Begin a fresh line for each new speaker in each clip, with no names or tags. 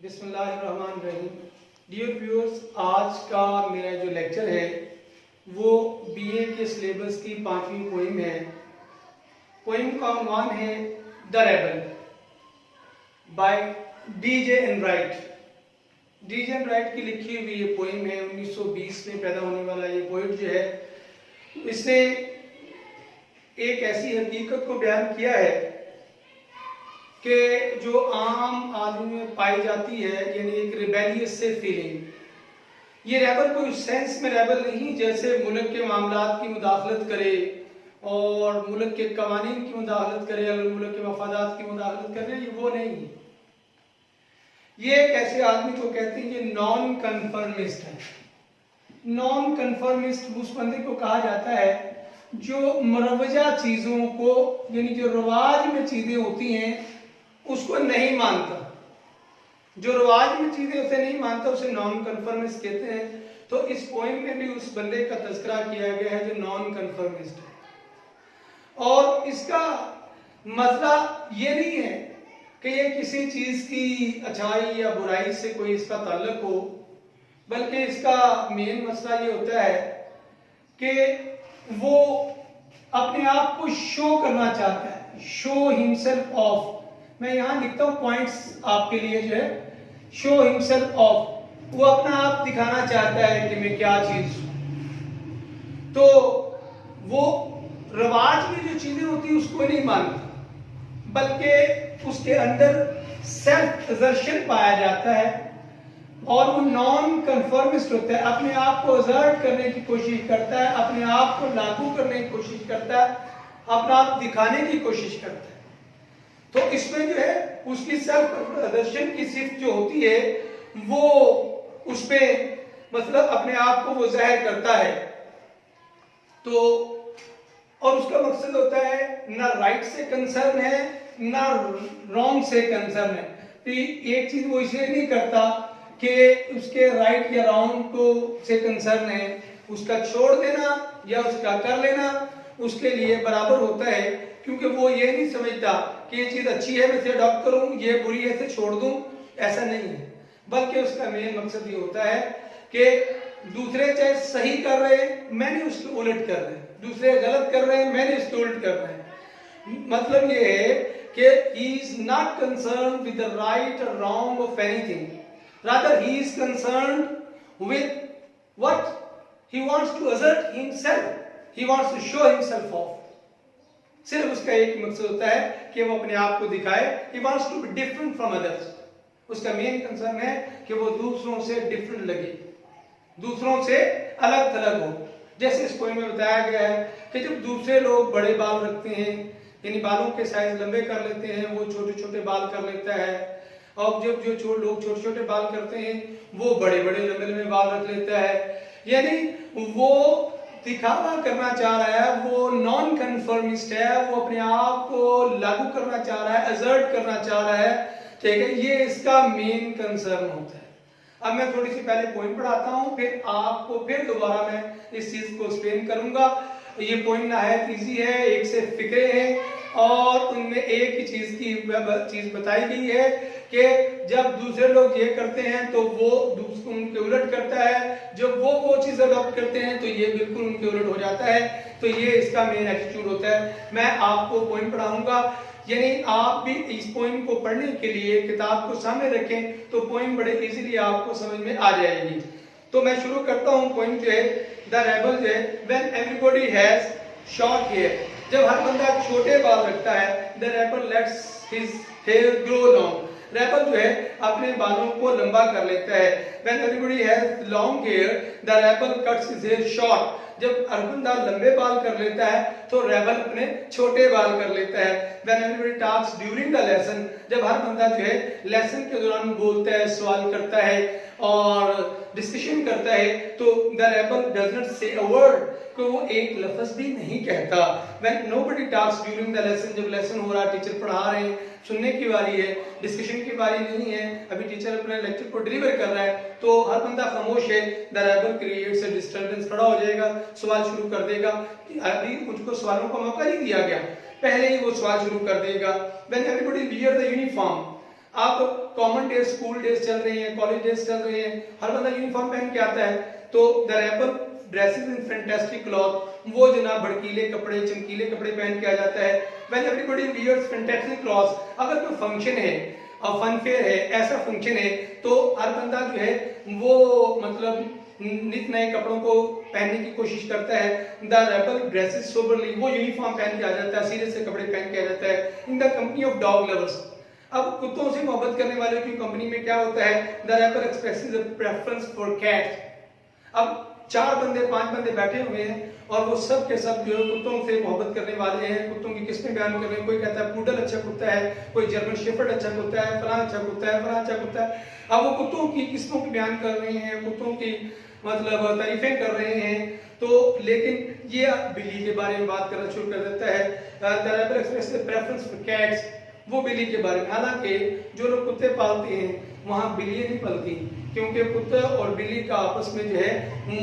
बिस्मिल्लाहिर्रहमानिर्रहीम। Dear viewers, आज का मेरा जो लेक्चर है वो बीए के सिलेबस की 5वीं पोइम है। पोइम का उन्वान है the rebel by DJ Enright. DJ Enright की लिखी हुई ये पोइम है। 1920 में पैदा होने वाला ये पोइट जो है, इसने एक ऐसी हकीकत को बयान किया है कि जो आम आदमी में पाई जाती है, यानी एक रिबेलियस से फीलिंग। ये रेबल कोई उस सेंस में रेबल नहीं जैसे मुल्क के मामलात की मुदाखलत करे और मुल्क के कवानीन की मुदाखलत करे या मुल्क के मफादात की मुदाखलत करे, ये वो नहीं है। ये एक ऐसे आदमी को कहते हैं जो नॉन कन्फर्मिस्ट है। नॉन कन्फर्मिस्ट उस बंदे को कहा जाता है जो मरवजा चीजों को, यानी जो रिवाज में चीजें होती हैं उसको नहीं मानता। जो रिवाज में चीजें उसे नहीं मानता उसे नॉन कन्फर्मिस्ट कहते हैं। तो इस पोइम में भी उस बंदे का तज़किरा किया गया है जो नॉन कन्फर्मिस्ट है। और इसका मसला ये नहीं है कि ये किसी चीज की अच्छाई या बुराई से कोई इसका ताल्लुक हो, बल्कि इसका मेन मसला ये होता है कि वो अपने आप को शो करना चाहता है, शो हिमसेल्फ ऑफ। मैं यहां लिखता हूं पॉइंट्स आपके लिए जो है, शो हिमसेल्फ ऑफ। वो अपना आप दिखाना चाहता है कि मैं क्या चीज हूं। तो वो रिवाज में जो चीजें होती है उसको नहीं मानता, बल्कि उसके अंदर सेल्फ एजर्शन पाया जाता है और वो नॉन कन्फर्मिस्ट होता है। अपने आप को एजर्ट करने की कोशिश करता है, अपने आप को लागू करने की कोशिश करता है, अपना आप दिखाने की कोशिश करता है। तो इसमें जो है उसकी सेल्फ एजर्शन की सिर्फ जो होती है वो उसमें मतलब अपने आप को वो जाहिर करता है। तो और उसका मकसद होता है ना राइट से कंसर्न है ना रॉन्ग से कंसर्न है। तो एक चीज वो इसलिए नहीं करता कि उसके राइट या रॉन्ग को से कंसर्न है, उसका छोड़ देना या उसका कर लेना उसके लिए बराबर होता है, क्योंकि वो ये नहीं समझता कि ये चीज अच्छी है मैं इसे अडॉप्ट करूं, ये बुरी है इसे छोड़ दूं। ऐसा नहीं है, बल्कि उसका मेन मकसद ये होता है कि दूसरे चाहे सही कर रहे हैं मैंने उसके उलट कर रहे हैं, दूसरे गलत कर रहे हैं मैंने उसके उलट कर रहे हैं। मतलब ये है कि he is not concerned with the right or wrong of anything, rather he is concerned with what he wants to assert himself, he wants to show himself off। सिर्फ उसका एक मकसद होता है कि वो अपने आप को दिखाए, he wants to be different from others। उसका मेन कंसर्न है कि वो दूसरों से डिफरेंट लगे, दूसरों से अलग थलग हो। जैसे इस पोएम में बताया गया है कि जब दूसरे लोग बड़े बाल रखते हैं, यानी बालों के साइज लंबे कर लेते हैं, वो छोटे छोटे बाल कर लेता है। और जब जो लोग छोटे छोटे बाल करते हैं वो बड़े बड़े लंबे लंबे बाल रख लेता है। यानी वो दिखावा करना चाह रहा है, वो नॉन कन्फर्मिस्ट है, वो अपने आप को लागू करना चाह रहा है, एजर्ट करना चाह रहा है। ठीक है, ये इसका मेन कंसर्न होता है। अब मैं थोड़ी सी पहले पॉइंट पढ़ाता हूं, फिर आपको फिर दोबारा मैं इस चीज को एक्सप्लेन करूंगा। ये पॉइंट नहायत इजी है, एक से फिक्रे हैं और उनमें एक ही चीज बताई गई है कि जब दूसरे लोग ये करते हैं तो वो दूसरों उनके उलट करता है, जब वो चीज अडॉप्ट करते हैं तो ये बिल्कुल उनके उलट हो जाता है। तो ये इसका मेन एटीट्यूड होता है। मैं आपको पॉइंट पढ़ाऊंगा, यानी आप भी इस पॉइंट को पढ़ने के लिए किताब को सामने रखें तो पॉइंट बड़े इजीली आपको समझ में आ जाएगी। तो मैं शुरू करता हूं। पॉइंट जो है द रेबल जो है, when everybody has short hair, जब हर बंदा छोटे बाल रखता है, the rebel lets his hair grow long, rebel जो है अपने बालों को लंबा कर लेता है। When everybody has long hair the rebel cuts his hair short, जब हर बंदा लंबे बाल कर लेता है तो रेबल अपने छोटे बाल कर लेता है। When everybody talks during the lesson, जब हर बंदा जो है लेसन के दौरान बोलता है, सवाल करता है और डिस्कशन करता है, तो द रेबल डज नॉट से अ वर्ड, को वो एक लफ्ज भी नहीं कहता। When nobody talks during the lesson, जब लेसन हो रहा है, टीचर पढ़ा रहे हैं, सुनने की बारी है, डिस्कशन की बारी नहीं है, अभी टीचर अपने लेक्चर को डिलीवर कर रहा है, तो हर बंदा खामोश है, the rebel creates a disturbance, खड़ा हो जाएगा, सवाल शुरू कर देगा। अभी मुझको सवालों का मौका नहीं दिया गया, पहले ही वो सवाल शुरू कर देगा। When everybody wear the uniform, आप कॉमन डेज, स्कूल डेज चल रहे हैं, कॉलेज डेज चल रहे हैं, हर बंदा यूनिफॉर्म पहन के आता है, तो the rebel dresses in fantastic cloth, वो जनाब भड़कीले कपड़े, चमकीले कपड़े पहन के आ जाता है। When everybody wears fantastic clothes, अगर कोई फंक्शन है और फन फेयर है, ऐसा फंक्शन है, तो हर बंदा जो है वो मतलब नित नए कपड़ों को पहनने की कोशिश करता है। द रेबल ड्रेसेस सोबरली, वो यूनिफॉर्म पहन के आ जाता है, सीरियस से कपड़े पहन के आ जाता है। इन the company of dog lovers, अब कुत्तों से मोहब्बत करने वालों की कंपनी में क्या होता है, the rebel expresses a preference for cats. अब 4 बंदे 5 बंदे बैठे हुए हैं और वो सब के सब जो कुत्तों से मोहब्बत करने वाले हैं, कुत्तों की किस्में बयान कर रहे हैं। कोई कहता है पूडल अच्छा कुत्ता है, कोई जर्मन शेफर्ड अच्छा कुत्ता है, फलां अच्छा कुत्ता है, फलां अच्छा कुत्ता है। अब वो कुत्तों की किस्मों की बयान कर रहे हैं, कुत्तों की मतलब तारीफें कर रहे हैं, तो लेकिन ये बिल्ली के बारे में बात करना शुरू कर देता है। The rebel expresses preference for cats, वो बिल्ली के बारे में। हालांकि जो लोग कुत्ते पालते हैं वहां बिल्लियां नहीं पलती, क्योंकि कुत्ता और बिल्ली का आपस में जो है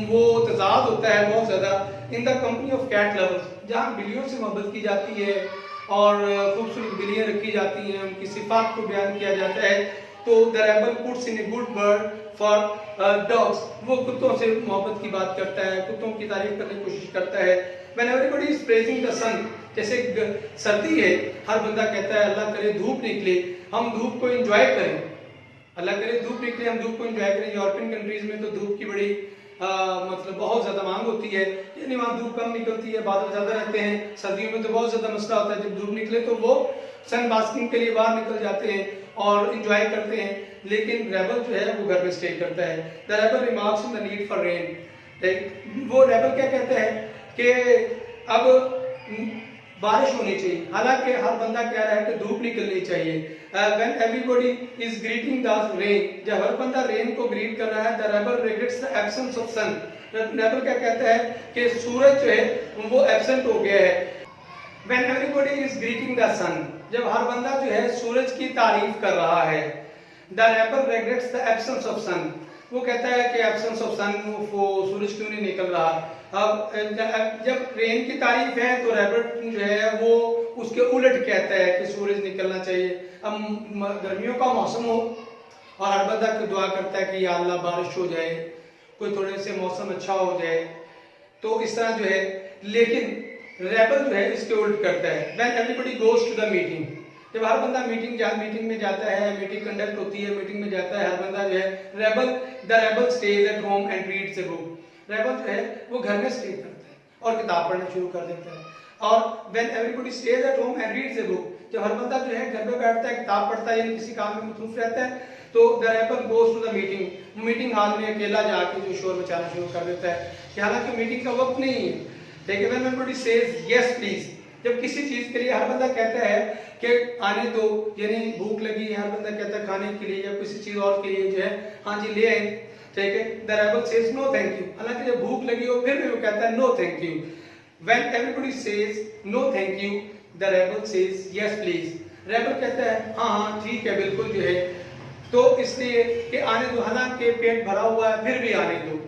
वो तजाद होता है बहुत ज्यादा। In the company of cat lovers, जहां बिल्लियों से मोहब्बत की जाती है और खूबसूरत बिल्लियां रखी जाती हैं, उनकी सिफात को बयान किया जाता है, तो the rebel puts in a good word for dogs, वो कुत्तों से मोहब्बत की बात करता है, कुत्तों की तारीफ करने की कोशिश करता है। When everybody is praising the sun, जैसे सर्दी है, हर बंदा कहता है अल्लाह करे धूप निकले, हम धूप को एंजॉय करें, अल्लाह करे धूप निकले, हम धूप को एंजॉय करें। यूरोपियन कंट्रीज में तो धूप की बड़ी मतलब बहुत ज्यादा मांग होती है, यानी वहाँ धूप कम निकलती है, बादल ज्यादा रहते हैं। सर्दियों में तो बहुत ज्यादा मसला होता है, जब धूप निकले तो वो सन बास्किंग के लिए बाहर निकल जाते हैं और एंजॉय करते हैं। लेकिन रेबल जो है वो घर में स्टे करता है। The rebel remarks on the need for rain, वो रेबल क्या कहता है कि अब बारिश होनी चाहिए, हालांकि हर बंदा कह रहा है कि धूप निकलनी चाहिए। When everybody is greeting the rain, जब हर बंदा रेन को ग्रीट कर रहा है, the rebel regrets the absence of sun, rebel क्या कहता है कि सूरज जो है वो एब्सेंट हो गया है। When everybody is greeting the sun, जब हर बंदा जो है सूरज की तारीफ कर रहा है, the rebel regrets the absence of sun, वो कहता है कि एब्सेंस ऑफ सन, वो सूरज क्यों नहीं निकल रहा। अब जब रेन की तारीफ है तो रेबल जो है वो उसके उलट कहता है कि सूरज निकलना चाहिए। अब गर्मियों का मौसम हो और हर बंदा दुआ करता है कि या अल्लाह बारिश हो जाए, कोई थोड़े से मौसम अच्छा हो जाए, तो इस तरह जो है। लेकिन रेबल जो है इसके उल्ट करता है। When everybody goes to the meeting, जब हर बंदा मीटिंग में जाता है, मीटिंग कंडक्ट होती है, मीटिंग में जाता है हर बंदा जो है, the rebel stage at home and reads a book, rebel जो है वो घर में स्टे करता है और किताब पढ़ना शुरू कर देता है। और when everybody stage at home and reads a book, जब हर बंदा जो है घर में बैठता है, किताब पढ़ता है, यानी किसी काम में मसरूफ रहता है, तो the rebel goes to the meeting, meeting hall में अकेला जाके जो शोर मचाना शुरू कर देता है, कि हालांकि मीटिंग का वक्त नहीं है। लेकिन when everybody says yes please, जब किसी चीज के लिए हर बंदा कहता है कि आने दो, यानी भूख लगी है, हर बंदा कहता है खाने के लिए या किसी चीज और के लिए जो है हाँ जी ले आए, ठीक है। The rebel says no thank you, हालांकि जब भूख लगी हो फिर भी वो कहता है no thank you. When everybody says no thank you, the rebel says yes please, rebel कहता है हाँ हाँ ठीक है बिल्कुल जो है, तो इसलिए कि आने दो, हालांकि पेट भरा हुआ है फिर भी आने दो।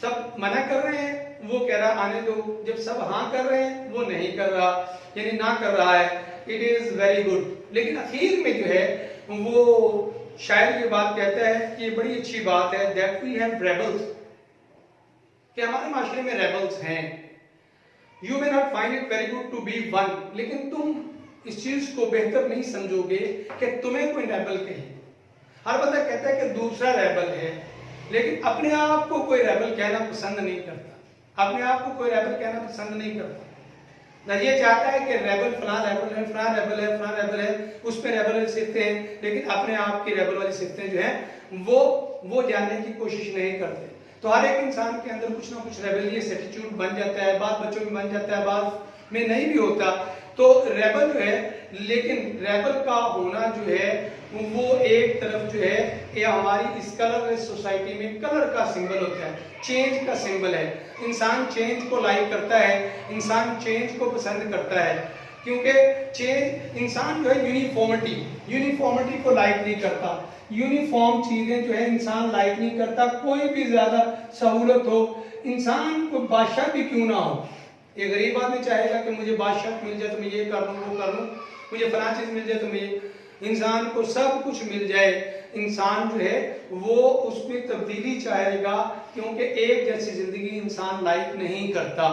सब मना कर रहे हैं, वो कह रहा आने दो, जब सब हाँ कर रहे हैं वो नहीं कर रहा, यानी ना कर रहा है। It is very good. लेकिन आखिर में जो है वो शायर ये बात कहता है कि ये बड़ी अच्छी बात है, दैट वी हैव रेबल्स, कि हमारे माशरे में रेबल्स हैं। You may not find it very good to be one, लेकिन तुम इस चीज को बेहतर नहीं समझोगे कि तुम्हें कोई रेबल कहे। हर बंदा कहता है कि दूसरा रेबल है, लेकिन अपने आप को कोई रेबल कहना पसंद नहीं करता, अपने आप को कोई रेबल कहना पसंद नहीं करता। ना ये चाहता है कि रेबल फलां रेबल है, फलां रेबल है, फलां रेबल है, उस पे रेबल वाली सिफतें हैं, लेकिन अपने आप की रेबल वाली सिफतें जो हैं वो जानने की कोशिश नहीं करते। तो हर एक इंसान के अंदर कुछ ना कुछ रेबलियस एटीट्यूड बन जाता है, बाद बच्चों में बन जाता है, बाद में नहीं भी होता। तो रेबल जो है, लेकिन रेबल का होना जो है वो एक तरफ जो है ये हमारी इस कलरलेस सोसाइटी में कलर का सिंबल होता है, चेंज का सिंबल है। इंसान चेंज को लाइक करता है, इंसान चेंज को पसंद करता है, क्योंकि चेंज, इंसान जो है यूनिफॉर्मिटी को लाइक नहीं करता, यूनिफॉर्म चीजें जो है इंसान लाइक नहीं करता। कोई भी ज्यादा सहूलत हो, इंसान को बादशाह भी क्यों ना हो, ये गरीब आदमी चाहेगा कि मुझे बादशाह मिल जाए तो मैं ये कर लूँ वो कर लूँ, मुझे फलां चीज मिल जाए तो मैं, इंसान को सब कुछ मिल जाए, इंसान जो है वो उसमें तब्दीली चाहेगा, क्योंकि एक जैसी जिंदगी इंसान लाइक नहीं करता।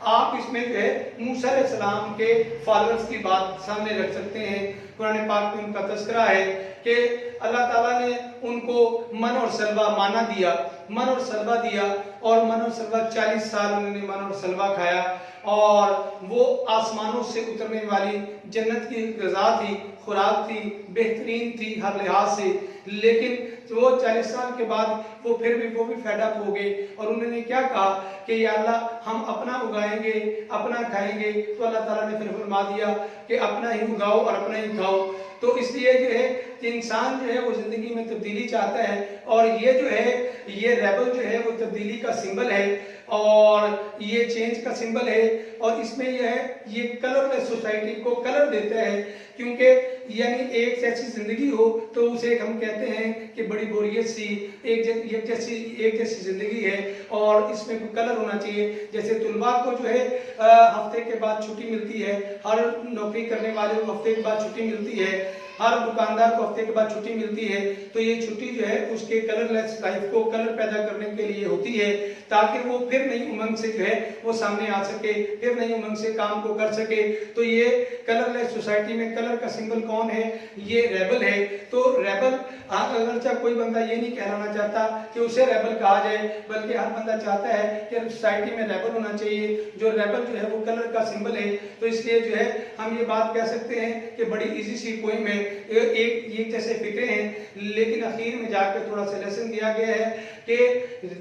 आप इसमें जो है मूसा अलैहिस्सलाम के फॉलोअर्स की बात सामने रख सकते हैं। कुरान पाक में उनका तस्करा है कि अल्लाह ताला ने उनको मन और सलवा माना दिया, मन और सलवा दिया, और मन और सलवा 40 साल उन्होंने मन और सलवा खाया, और वो आसमानों से उतरने वाली जन्नत की ग़िज़ा थी, खुराक थी, बेहतरीन थी हर लिहाज से। लेकिन वो 40 साल के बाद वो फिर भी फेड अप हो गए, और उन्होंने क्या कहा कि या अल्लाह हम अपना उगाएंगे, अपना खाएंगे। तो अल्लाह ताला ने फिर फरमा दिया कि अपना ही उगाओ और अपना ही खाओ। तो इसलिए जो है कि इंसान जो है वो जिंदगी में तब्दीली चाहता है, और ये जो है ये रेबल जो है वो तब्दीली का सिंबल है, और ये चेंज का सिंबल है। और इसमें यह है ये कलरलेस सोसाइटी को कलर देता है, क्योंकि यानी एक जैसी जिंदगी हो तो उसे हम कहते हैं कि बड़ी बोरियत सी एक जैसी जिंदगी है, और इसमें कोई कलर होना चाहिए। जैसे तुलबा को जो है हफ्ते के बाद छुट्टी मिलती है, हर नौकरी करने वाले को हफ्ते के बाद छुट्टी मिलती है, हर दुकानदार को हफ्ते के बाद छुट्टी मिलती है। तो ये छुट्टी जो है उसके कलरलेस लाइफ को कलर पैदा करने के लिए होती है, ताकि वो फिर नई उमंग से जो है वो सामने आ सके, फिर नई उमंग से काम को कर सके। तो ये कलरलेस सोसाइटी में कलर का सिंबल कौन है? ये रेबल है। तो रेबल अगर कोई बंदा ये नहीं कहलाना चाहता कि उसे रेबल कहा जाए, बल्कि हर बंदा चाहता है कि सोसाइटी में रेबल होना चाहिए। जो रेबल जो है वो कलर का सिंबल है। तो इसलिए जो है हम ये बात कह सकते हैं कि बड़ी इजी सी पोएम है, एक जैसे फिक्रे हैं, लेकिन आखिर में जाकर थोड़ा सा लेसन दिया गया है कि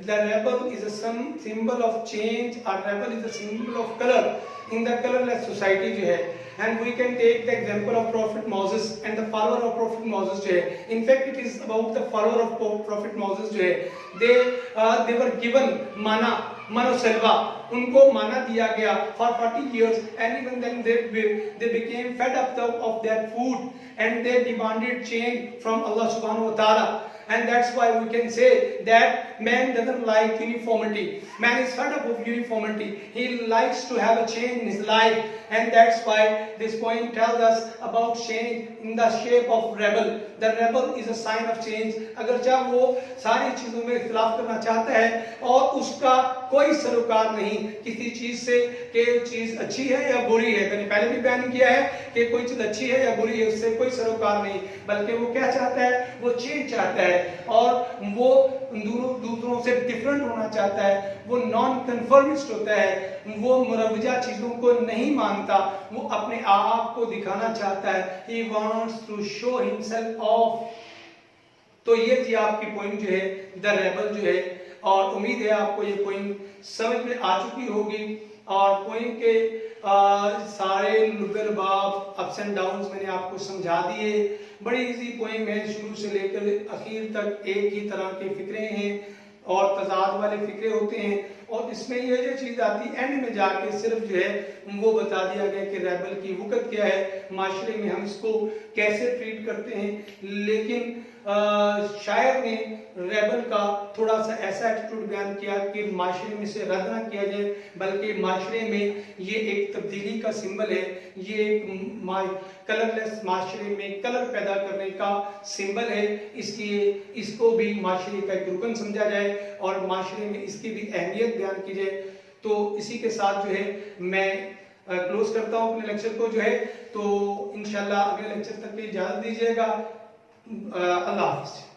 the rebel is a symbol of change, और rebel is a symbol of colour in the colourless society जो है। And we can take the example of Prophet Moses and the follower of Prophet Moses जो है। In fact, it is about the follower of Prophet Moses जो है। They were given manna, mano selva, उनको माना दिया गया for 40 years, and even then they became fed up of that food, and they demanded change from Allah Subhanahu wa Taala. And that's why we can say that man doesn't like uniformity. Man is fed up of uniformity. He likes to have a change in his life, and that's why this point tells us about change in the shape of rebel. The rebel is a sign of change. अगर जब वो सारी चीजों में इख्तिलाफ करना चाहता है और उसका कोई सरोकार नहीं किसी चीज से कि चीज अच्छी है या बुरी है, मैंने पहले भी बयान किया है कि कोई चीज अच्छी है या बुरी है, उससे कोई सरोकार नहीं, बल्कि वो क्या चाहता है? वो चेंज चाहता है, और वो दूसरों से डिफरेंट होना चाहता है। वो नॉन कन्फर्मिस्ट होता है, वो मुरवजा चीजों को नहीं मानता, वो अपने आप को दिखाना चाहता है। He wants to show himself off। तो ये थी आपकी पॉइंट जो है द रेबल जो है, और उम्मीद है आपको ये पॉइंट समझ में आ चुकी होगी। और पॉइंट के सारे लुबेलबाब अप्स एंड डाउन्स मैंने आपको समझा दिए। बड़ी इजी पोएम है, शुरू से लेकर आखिर तक एक ही तरह के फिक्रे हैं और तजाद वाले फिक्रे होते हैं। और इसमें ये जो चीज आती है एंड में जाके सिर्फ जो है वो बता दिया गया कि रेबल की वक़्त क्या है, माशरे में हम इसको कैसे ट्रीट करते हैं। लेकिन शायर ने रेबल का थोड़ा सा ऐसा एटीट्यूड बयान किया कि माशरे में से रद्द ना किया जाए, बल्कि माशरे में ये एक तब्दीली का सिंबल है, ये एक कलरलेस माशरे में कलर पैदा करने का सिंबल है। इसलिए इसको भी माशरे का एक रुकन समझा जाए और माशरे में इसकी भी अहमियत बयान की जाए। तो इसी के साथ जो है मैं क्लोज करता हूँ अपने लेक्चर को जो है। तो इंशाल्लाह अगले लेक्चर तक की इजाजत दीजिएगा। अल्लाह हाफिज़।